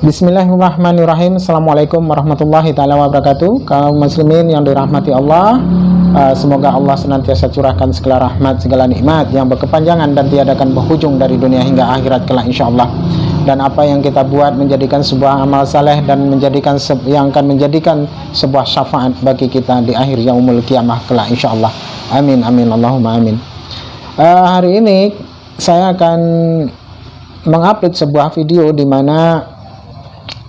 Bismillahirrahmanirrahim. Assalamualaikum warahmatullahi ta'ala wabarakatuh. Kaum muslimin yang dirahmati Allah, semoga Allah senantiasa curahkan segala rahmat, segala nikmat yang berkepanjangan dan tiadakan berhujung dari dunia hingga akhirat kelak insyaallah. Dan apa yang kita buat menjadikan sebuah amal saleh dan yang akan menjadikan sebuah syafaat bagi kita di akhir yaumul kiamah kelak insyaallah. Amin amin Allahumma amin. Hari ini saya akan mengupload sebuah video di mana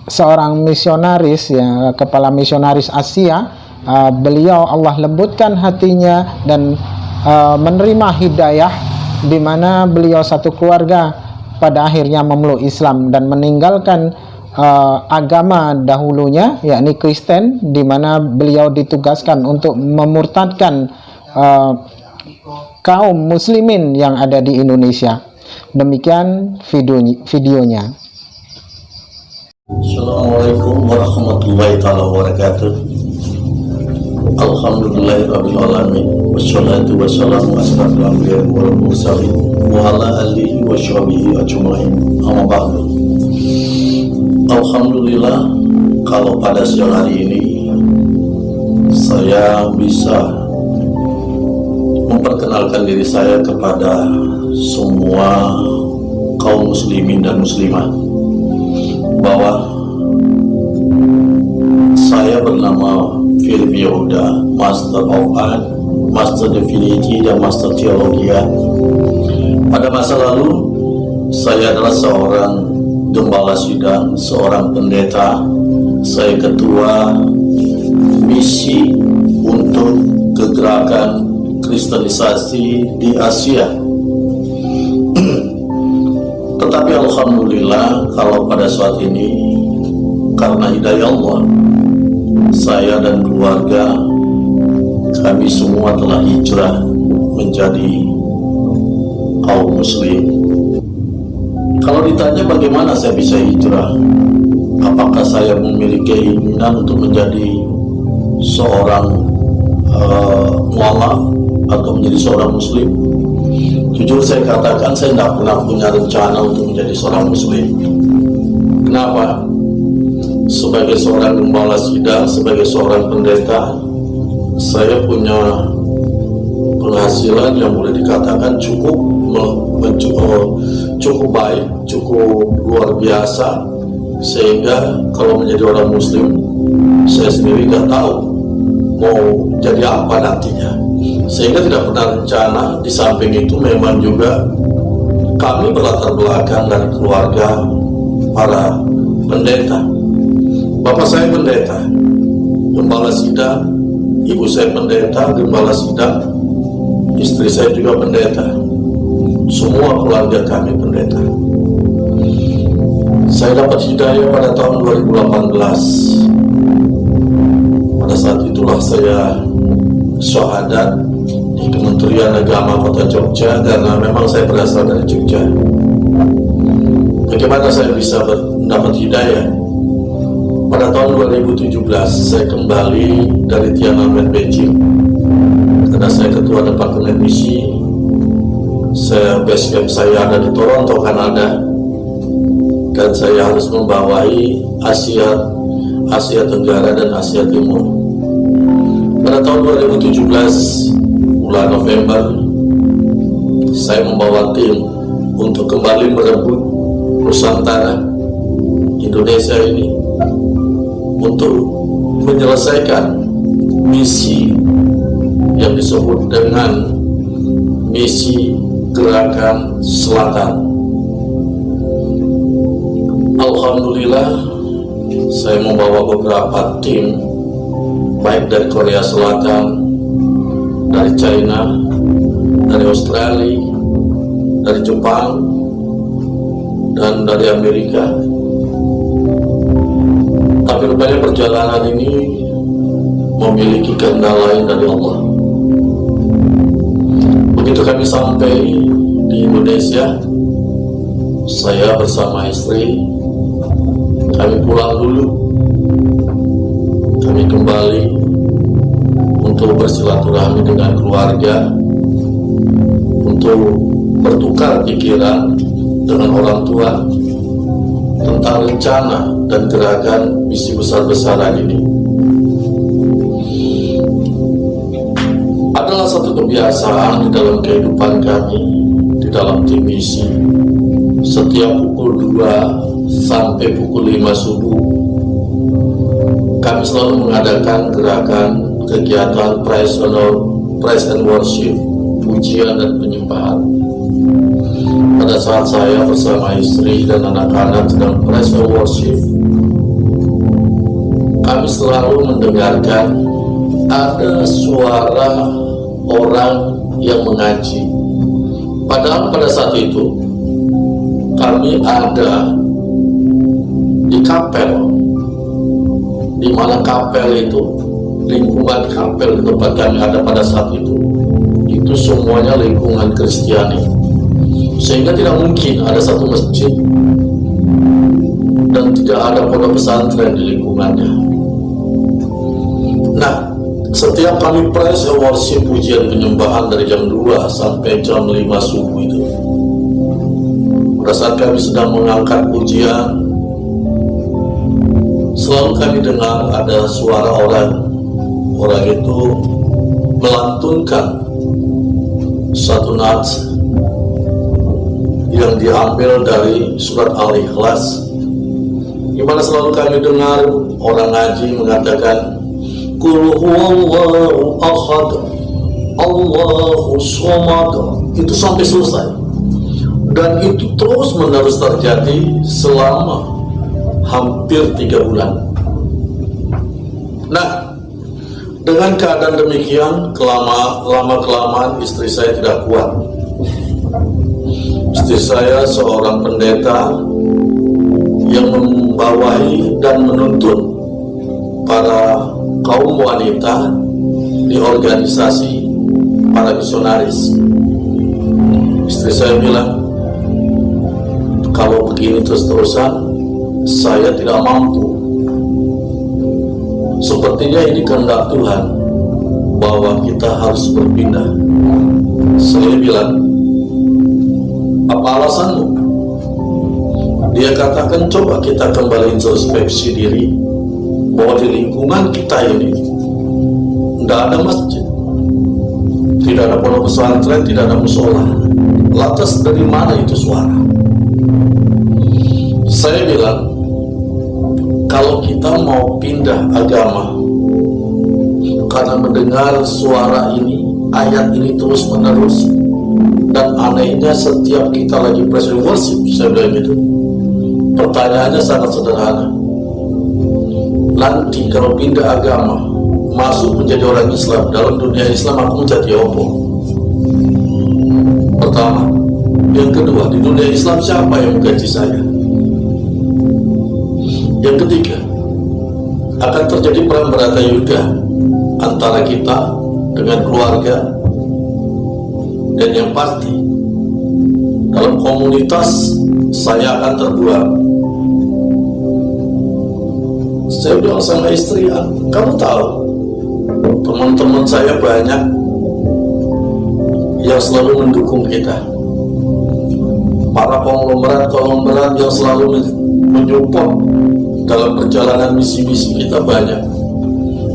seorang misionaris, ya, kepala misionaris Asia, beliau Allah lembutkan hatinya dan menerima hidayah, di mana beliau satu keluarga pada akhirnya memeluk Islam dan meninggalkan agama dahulunya, yakni Kristen, di mana beliau ditugaskan untuk memurtadkan kaum muslimin yang ada di Indonesia. Demikian videonya. Assalamualaikum warahmatullahi wabarakatuh. Alhamdulillahirabbil alamin. Wassalatu wassalamu asrafil anbiya'i wal mursalin wa ala alihi washabihi ajmain. Amma ba'du. Alhamdulillah, kalau pada siang hari ini saya bisa memperkenalkan diri saya kepada semua kaum muslimin dan muslimah bahwa saya bernama Philip Yehuda, Master of Art, Master Divinity, dan Master Teologia. Pada masa lalu, saya adalah seorang gembala sidang, seorang pendeta. Saya ketua misi untuk kegerakan kristenisasi di Asia. Tetapi alhamdulillah, kalau pada saat ini karena hidayah Allah, saya dan keluarga kami semua telah hijrah menjadi kaum muslim. Kalau ditanya bagaimana saya bisa hijrah, apakah saya memiliki keinginan untuk menjadi seorang mualaf atau menjadi seorang muslim? Jujur saya katakan, saya tidak pernah punya rencana untuk menjadi seorang muslim. Kenapa? Sebagai seorang gembala sidang, sebagai seorang pendeta, saya punya penghasilan yang boleh dikatakan cukup baik, cukup luar biasa, sehingga kalau menjadi orang muslim, saya sendiri tidak tahu mau jadi apa nantinya, sehingga tidak pernah rencana. Di samping itu memang juga kami berlatar belakang dari keluarga para pendeta. Bapak saya pendeta, gembala sidang, ibu saya pendeta, gembala sidang, istri saya juga pendeta, semua keluarga kami pendeta. Saya dapat hidayah pada tahun 2018. Pada saat itulah saya syahadat di Kementerian Agama Kota Jogja, karena memang saya berasal dari Jogja. Bagaimana saya bisa mendapat hidayah? Pada tahun 2017 saya kembali dari Tiananmen, Beijing, karena saya ketua departemen misi. Base camp saya ada di Toronto, Kanada, dan saya harus membawahi Asia Tenggara dan Asia Timur. Pada tahun 2017 bulan November, saya membawa tim untuk kembali merebut Nusantara Indonesia ini, untuk menyelesaikan misi yang disebut dengan misi Gerakan Selatan. Alhamdulillah, saya membawa beberapa tim, baik dari Korea Selatan, dari China, dari Australia, dari Jepang, dan dari Amerika. Tapi rupanya perjalanan ini memiliki kehendak lain dari Allah. Begitu kami sampai di Indonesia, saya bersama istri, kami pulang dulu. Kami kembali untuk bersilaturahmi dengan keluarga, untuk bertukar pikiran dengan orang tua, tentang rencana dan gerakan misi besar-besaran ini. Adalah satu kebiasaan di dalam kehidupan kami, di dalam tim misi. Setiap pukul 2 sampai pukul 5 subuh, kami selalu mengadakan gerakan kegiatan praise and worship, pujian dan penyembahan. Pada saat saya bersama istri dan anak-anak sedang praise and worship, kami selalu mendengarkan ada suara orang yang mengaji. Padahal pada saat itu kami ada di kapel, di mana kapel itu, lingkungan kapel di tempat kami ada pada saat itu semuanya lingkungan Kristiani, sehingga tidak mungkin ada satu masjid dan tidak ada pondok pesantren di lingkungannya. Nah, setiap kami praise and worship, pujian penyembahan dari jam 2 sampai jam 5 subuh itu, pada saat kami sedang mengangkat pujian, selalu kami dengar ada suara orang itu melantunkan satu nats yang diambil dari surat Al-Ikhlas, di mana selalu kami dengar orang ngaji mengatakan Qul huwallahu ahad Allahu samad, itu sampai selesai, dan itu terus menerus terjadi selama hampir 3 bulan. Nah, dengan keadaan demikian, lama-kelamaan istri saya tidak kuat. Istri saya seorang pendeta yang membawahi dan menuntun para kaum wanita di organisasi para misionaris. Istri saya bilang, kalau begini terus-terusan, saya tidak mampu. Sepertinya ini kehendak Tuhan bahwa kita harus berpindah. Saya bilang, apa alasanmu? Dia katakan, coba kita kembali introspeksi diri, bahwa di lingkungan kita ini tidak ada masjid, tidak ada pondok pesantren, tidak ada musola. Lantas dari mana itu suara? Saya bilang, kalau kita mau pindah agama karena mendengar suara ini, ayat ini terus menerus, dan anehnya setiap kita lagi praise and worship, saya bilang gitu, pertanyaannya sangat sederhana. Nanti kalau pindah agama, masuk menjadi orang Islam, dalam dunia Islam aku menjadi apa? Pertama. Yang kedua, di dunia Islam siapa yang menggaji saya? Yang ketiga, akan terjadi perang berata yuda antara kita dengan keluarga, dan yang pasti dalam komunitas saya akan terbuang. Saya bilang sama istri, kamu tahu teman-teman saya banyak yang selalu mendukung kita, para konglomerat yang selalu menyupport dalam perjalanan misi-misi kita banyak.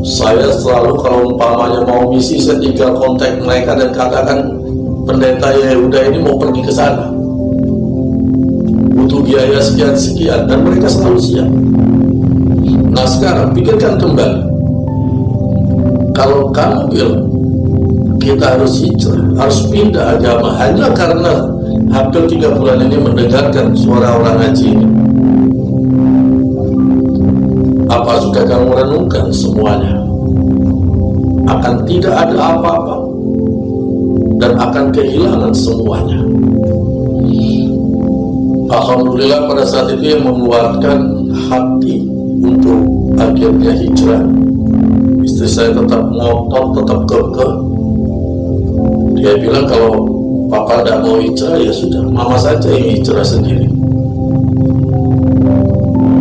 Saya selalu kalau umpamanya mau misi, saya tinggal kontak mereka dan katakan, pendeta Yehuda ini mau pergi ke sana, butuh biaya sekian-sekian, dan mereka selalu siap. Nah sekarang pikirkan kembali, kalau kamu bilang kita harus hijrah, harus pindah agama hanya karena hampir 3 bulan ini mendengarkan suara orang ngaji ini, apa sudah kamu renungkan semuanya? Akan tidak ada apa-apa dan akan kehilangan semuanya. Alhamdulillah pada saat itu yang menguatkan hati untuk akhirnya hijrah. Istri saya tetap ngotot, tetap kekeh. Dia bilang kalau papa tidak mau hijrah, ya sudah, mama saja yang hijrah sendiri.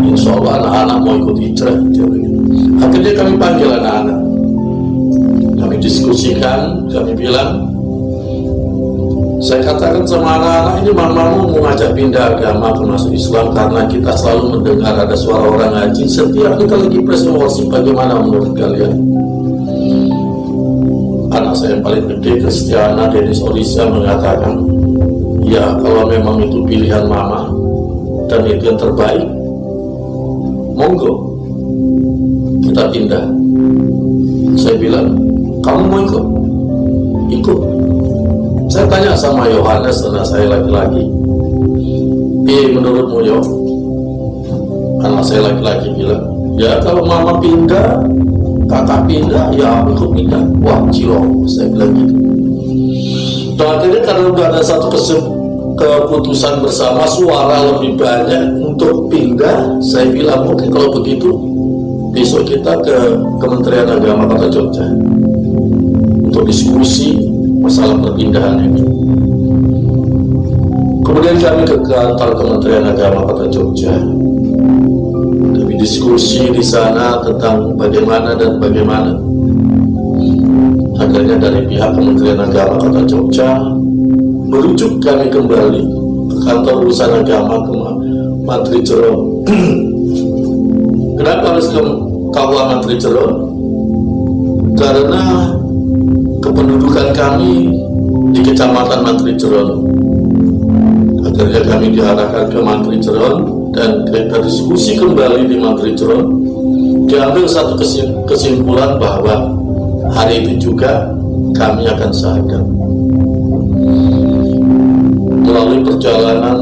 Insya Allah anak-anak mau ikut hijrah. Akhirnya kami panggil anak-anak, kami diskusikan, kami bilang, Saya katakan sama anak-anak ini, mamamu mengajak pindah agama ke masuk Islam karena kita selalu mendengar ada suara orang ngaji setiap kita lagi press worship. Bagaimana menurut kalian? Anak saya yang paling gede, Kristiana Denis Orisa, mengatakan, ya kalau memang itu pilihan mama dan itu yang terbaik, monggo kita pindah. Saya bilang, kamu mau ikut? Ikut. Saya tanya sama Yohanes, anak saya laki-laki, menurutmu Yo? Anak saya laki-laki bilang, ya kalau mama pindah, kakak pindah, ya aku ikut pindah. Wah, cilok, saya bilang gitu. Dan akhirnya karena udah ada satu keputusan bersama, suara lebih banyak untuk pindah, saya bilang, oke, kalau begitu besok kita ke Kementerian Agama Kota Jogja untuk diskusi masalah perpindahan ini. Kemudian kami ke kantor Kementerian Agama Kota Jogja. Kami diskusi di sana tentang bagaimana dan bagaimana. Akhirnya dari pihak Kementerian Agama Kota Jogja merujuk kami kembali ke kantor urusan agama ke Mantri Jero. Kenapa harus ke Kabupaten Mantri Jero? Karena kependudukan kami di Kecamatan Mantri Jero. Akhirnya kami diarahkan ke Mantri Jero dan kita diskusi kembali di Mantri Jero. Diambil satu kesimpulan bahwa hari itu juga kami akan syahadat. Melalui perjalanan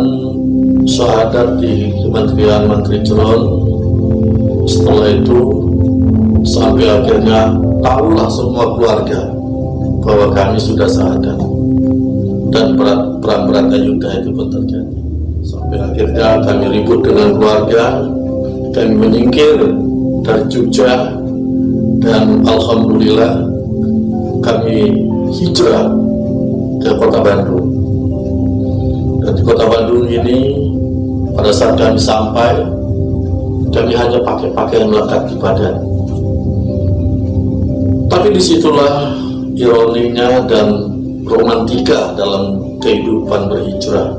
syahadat di Kementerian Mantri Jero, setelah itu sampai akhirnya tahulah semua keluarga bahwa kami sudah syahadat dan perang Bratayuda itu pun terjadi. Sampai akhirnya kami ribut dengan keluarga, kami menyingkir dari Jogja dan alhamdulillah kami hijrah ke kota Bandung. Dan di kota Bandung ini pada saat kami sampai, kami hanya pakai pakaian melekat di badan. Tapi disitulah ironinya dan romantika dalam kehidupan berhijrah.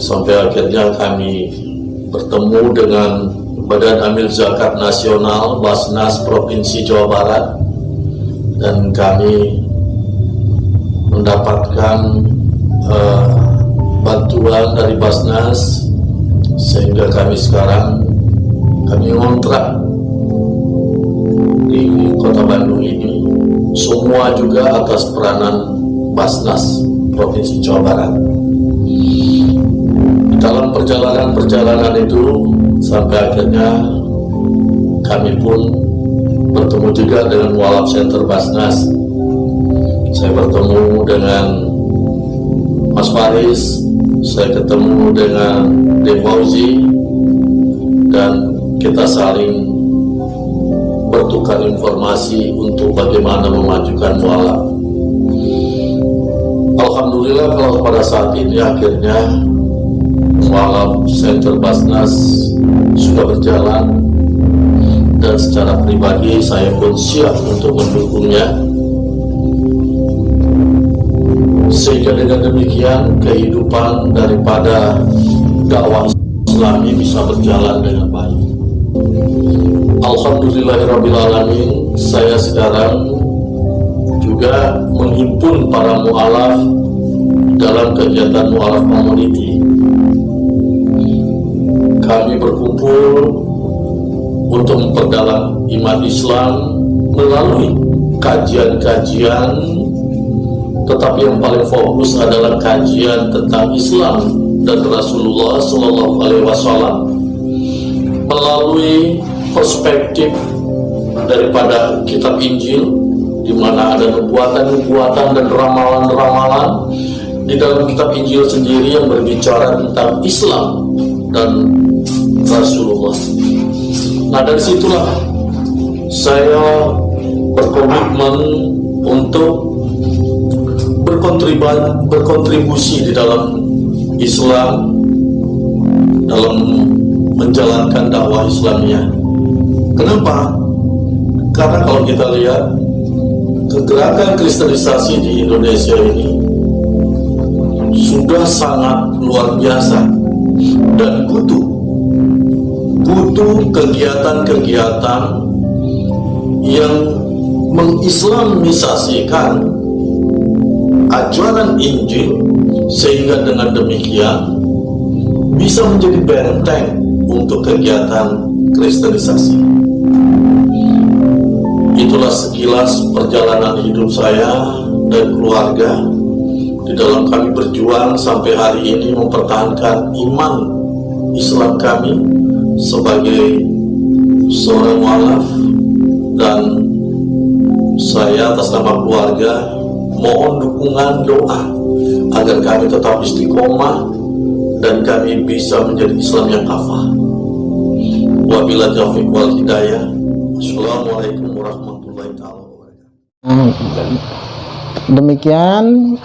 Sampai akhirnya kami bertemu dengan Badan Amil Zakat Nasional Basnas Provinsi Jawa Barat, dan kami mendapatkan bantuan dari Basnas sehingga kami sekarang ngontrak di kota Bandung ini, semua juga atas peranan Basnas Provinsi Jawa Barat. Dalam perjalanan itu sampai akhirnya kami pun bertemu juga dengan Mualaf Center Basnas. Saya bertemu dengan Mas Faris, saya ketemu dengan Devauzi, dan kita saling bertukar informasi untuk bagaimana memajukan mualaf. Alhamdulillah kalau pada saat ini akhirnya mualaf Center Basnas sudah berjalan, dan secara pribadi saya pun siap untuk mendukungnya, sehingga dengan demikian kehidupan daripada dakwah Islami bisa berjalan dengan baik. Alhamdulillahirrabbilalamin, saya sekarang juga menghimpun para mu'alaf dalam kegiatan mu'alaf community. Kami berkumpul untuk memperdalam iman Islam melalui kajian-kajian, tetapi yang paling fokus adalah kajian tentang Islam dan Rasulullah Sallallahu Alaihi Wasallam melalui perspektif daripada kitab Injil, di mana ada nubuatan-nubuatan dan ramalan-ramalan di dalam kitab Injil sendiri yang berbicara tentang Islam dan Rasulullah. Nah, dari situlah saya berkomitmen untuk berkontribusi di dalam Islam, dalam menjalankan dakwah Islamnya. Kenapa? Karena kalau kita lihat kegerakan kristenisasi di Indonesia ini sudah sangat luar biasa dan butuh kegiatan-kegiatan yang mengislamisasikan ajaran Injil, sehingga dengan demikian bisa menjadi benteng untuk kegiatan kristenisasi. Itulah sekilas perjalanan hidup saya dan keluarga di dalam kami berjuang sampai hari ini mempertahankan iman Islam kami sebagai seorang mualaf. Dan saya atas nama keluarga mohon dukungan doa agar kami tetap istiqomah dan kami bisa menjadi Islam yang kafah. Wabillahi taufiq wal hidayah. Assalamualaikum warahmatullahi wabarakatuh. Demikian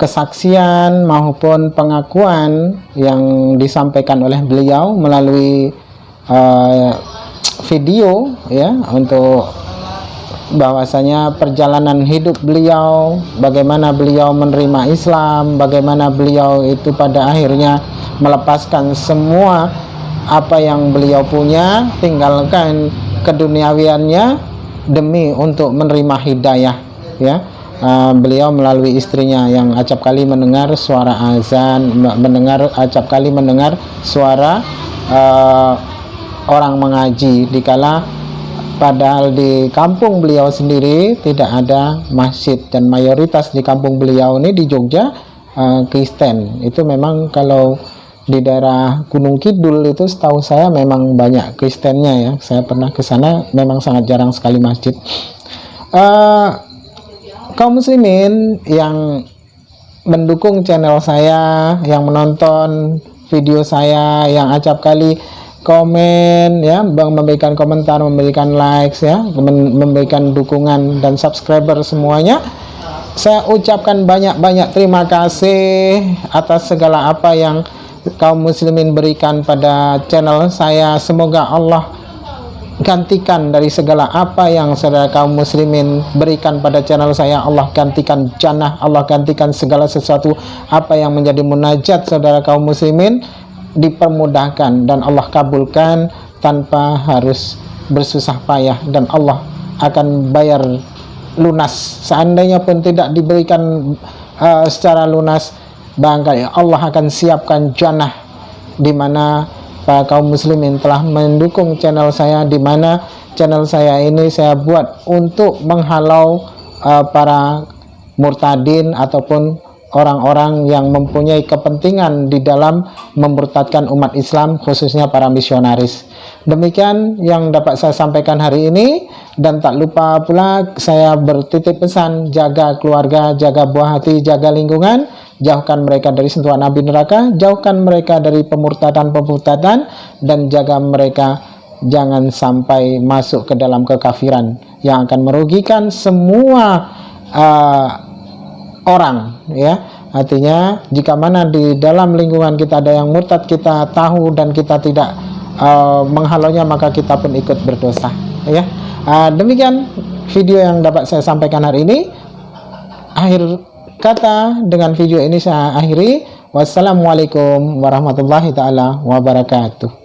kesaksian maupun pengakuan yang disampaikan oleh beliau melalui video, ya, untuk bahwasanya perjalanan hidup beliau, bagaimana beliau menerima Islam, bagaimana beliau itu pada akhirnya melepaskan semua apa yang beliau punya, tinggalkan keduniawiannya demi untuk menerima hidayah, ya. Beliau melalui istrinya yang acap kali mendengar suara azan, acap kali mendengar suara orang mengaji, dikala padahal di kampung beliau sendiri tidak ada masjid, dan mayoritas di kampung beliau ini di Jogja Kristen. Itu memang kalau di daerah Gunung Kidul itu setahu saya memang banyak Kristennya, ya. Saya pernah ke sana, memang sangat jarang sekali masjid. Kaum muslimin yang mendukung channel saya, yang menonton video saya, yang acap kali komen, ya, memberikan komentar, memberikan likes, ya, memberikan dukungan dan subscriber semuanya, saya ucapkan banyak-banyak terima kasih atas segala apa yang kaum muslimin berikan pada channel saya. Semoga Allah gantikan dari segala apa yang saudara kaum muslimin berikan pada channel saya. Allah gantikan jannah, Allah gantikan segala sesuatu apa yang menjadi munajat saudara kaum muslimin dipermudahkan dan Allah kabulkan tanpa harus bersusah payah, dan Allah akan bayar lunas. Seandainya pun tidak diberikan secara lunas, barangkali Allah akan siapkan jannah, di mana para kaum muslimin telah mendukung channel saya, di mana channel saya ini saya buat untuk menghalau para murtadin ataupun orang-orang yang mempunyai kepentingan di dalam memurtadkan umat Islam, khususnya para misionaris. Demikian yang dapat saya sampaikan hari ini, dan tak lupa pula saya bertitip pesan, jaga keluarga, jaga buah hati, jaga lingkungan, jauhkan mereka dari sentuhan api neraka, jauhkan mereka dari pemurtadan, dan jaga mereka jangan sampai masuk ke dalam kekafiran yang akan merugikan semua orang, ya. Artinya jika mana di dalam lingkungan kita ada yang murtad, kita tahu dan kita tidak menghalaunya, maka kita pun ikut berdosa, ya. Demikian video yang dapat saya sampaikan hari ini. Akhir kata dengan video ini saya akhiri. Wassalamualaikum warahmatullahi taala wabarakatuh.